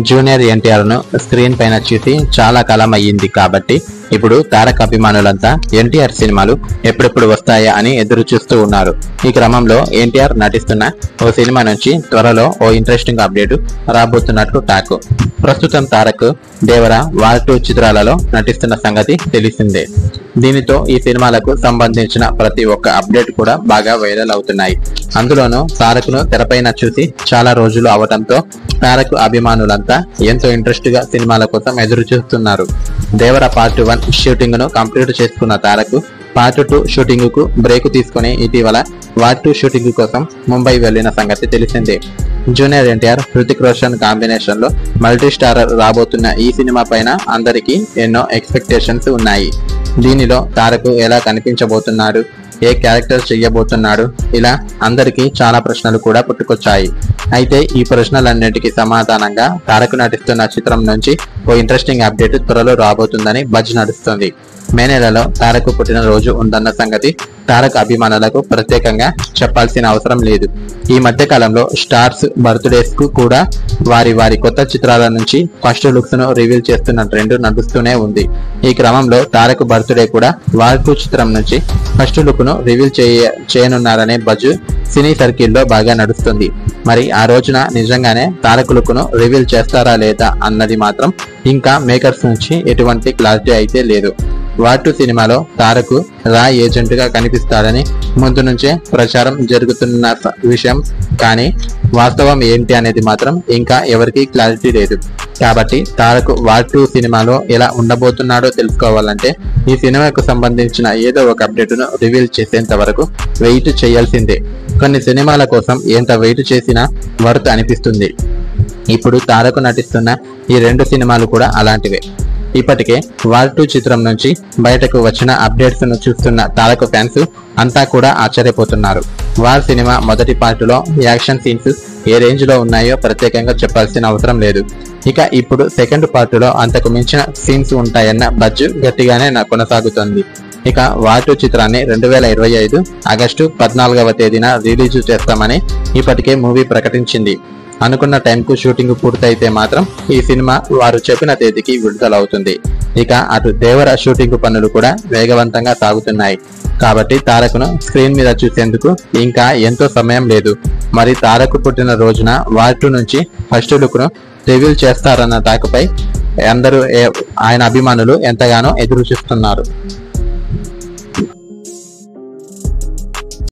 Junior NTR ను screen పైన చూసి చాలా కాలం అయ్యింది కాబట్టి ఇప్పుడు తారక్ అభిమానులంతా ఎన్టీఆర్ సినిమాలు ఎప్పుడెప్పుడు వస్తాయా అని ఎదురు చూస్తూ ఉన్నారు. ఈ క్రమంలో ఎన్టీఆర్ నటిస్తున్న ఓ సినిమా నుంచి త్వరలో ఓ ఇంట్రెస్టింగ్ అప్డేట్ రాబోతున్నట్లు టాక్. ప్రస్తుతం తారక్ దేవర వార్ 2 చిత్రాలలో నటిస్తున్న సంగతి తెలిసిందే. దీనితో ఈ సినిమాలకు సంబంధించిన ప్రతి ఒక్క అప్డేట్ కూడా బాగా వైరల్ అవుతున్నాయి. అందులోనూ తారక్ ను తెరపైన చూసి చాలా రోజులు అవటంతో తారక్ అభిమానులంతా ఎంతో ఇంట్రెస్ట్ గా సినిమాల కోసం ఎదురు చూస్తున్నారు. దేవర పార్ట్ 1 షూటింగ్ ను కంప్లీట్ చేసుకున్న తారక్ పార్ట్ 2 షూటింగ్ కు బ్రేక్ తీసుకుని ఇటీవల వార్ 2 షూటింగ్ కోసం ముంబై వెళ్లిన సంగతి తెలిసిందే. జూనియర్ ఎన్టీఆర్, హృతిక్ రోషన్ కాంబినేషన్ లో మల్టీ స్టారర్ రాబోతున్న ఈ సినిమా పైన అందరికీ ఎన్నో ఎక్స్పెక్టేషన్స్ ఉన్నాయి. దీనిలో తారక్ ఎలా కనిపించబోతున్నాడు, ఏ క్యారెక్టర్ చెయ్యబోతున్నాడు, ఇలా అందరికీ చాలా ప్రశ్నలు కూడా పుట్టుకొచ్చాయి. అయితే ఈ ప్రశ్నలన్నిటికీ సమాధానంగా తారక్ నటిస్తున్న చిత్రం నుంచి ఓ ఇంట్రెస్టింగ్ అప్డేట్ త్వరలో రాబోతుందని బజ్ నడుస్తుంది. మే నెలలో తారక్ పుట్టినరోజు ఉందన్న సంగతి తారక్ అభిమానులకు ప్రత్యేకంగా చెప్పాల్సిన అవసరం లేదు. ఈ మధ్య కాలంలో స్టార్స్ బర్త్డేస్ కు కూడా వారి కొత్త చిత్రాల నుంచి ఫస్ట్ లుక్స్ ను రివీల్ చేస్తున్న ట్రెండ్ నడుస్తూనే ఉంది. ఈ క్రమంలో తారక్ బర్త్డే కూడా వార్ 2 చిత్రం నుంచి ఫస్ట్ లుక్ ను రివీల్ చేయనున్నారనే బజ్ సినీ సర్కిల్లో బాగా నడుస్తుంది. మరి ఆ రోజున నిజంగానే తారక్ లుక్ ను రివీల్ చేస్తారా లేదా అన్నది మాత్రం ఇంకా మేకర్స్ నుంచి ఎటువంటి క్లారిటీ అయితే లేదు. వార్ 2 సినిమాలో తారక్ రా ఏజెంట్ గా కనిపిస్తాడని ముందు నుంచే ప్రచారం జరుగుతున్న విషయం, కానీ వాస్తవం ఏంటి అనేది మాత్రం ఇంకా ఎవరికీ క్లారిటీ లేదు. కాబట్టి తారక్ వార్ 2 సినిమాలో ఎలా ఉండబోతున్నాడో తెలుసుకోవాలంటే ఈ సినిమాకు సంబంధించిన ఏదో ఒక అప్డేట్ ను రివీల్ చేసేంత వరకు వెయిట్ చేయాల్సిందే. కొన్ని సినిమాల కోసం ఎంత వెయిట్ చేసినా వర్త్ అనిపిస్తుంది. ఇప్పుడు తారక్ నటిస్తున్న ఈ 2 సినిమాలు కూడా అలాంటివే. ఇప్పటికే వార్ 2 చిత్రం నుంచి బయటకు వచ్చిన అప్డేట్స్ ను చూస్తున్న తారక్ ఫ్యాన్స్ అంతా కూడా ఆశ్చర్యపోతున్నారు. వార్ సినిమా మొదటి పార్టులో యాక్షన్ సీన్స్ ఏ రేంజ్ లో ఉన్నాయో ప్రత్యేకంగా చెప్పాల్సిన అవసరం లేదు. ఇక ఇప్పుడు సెకండ్ పార్టులో అంతకు మించిన సీన్స్ ఉంటాయన్న బజ్ గట్టిగానే కొనసాగుతోంది. ఇక వార్ 2 చిత్రాన్ని 2025 ఆగస్టు 14వ తేదీన రిలీజ్ చేస్తామని ఇప్పటికే మూవీ ప్రకటించింది. అనుకున్న టైంకు షూటింగ్ పూర్తయితే మాత్రం ఈ సినిమా వారు చెప్పిన తేదీకి విడుదలవుతుంది. ఇక అటు దేవర షూటింగ్ పనులు కూడా వేగవంతంగా సాగుతున్నాయి. కాబట్టి తారక్ ను స్క్రీన్ మీద చూసేందుకు ఇంకా ఎంతో సమయం లేదు. మరి తారక్ పుట్టిన రోజున వార్ 2 నుంచి ఫస్ట్ లుక్ ను రివీల్ చేస్తారన్న టాక్ పై అందరూ ఆయన అభిమానులు ఎంతగానో ఎదురు చూస్తున్నారు.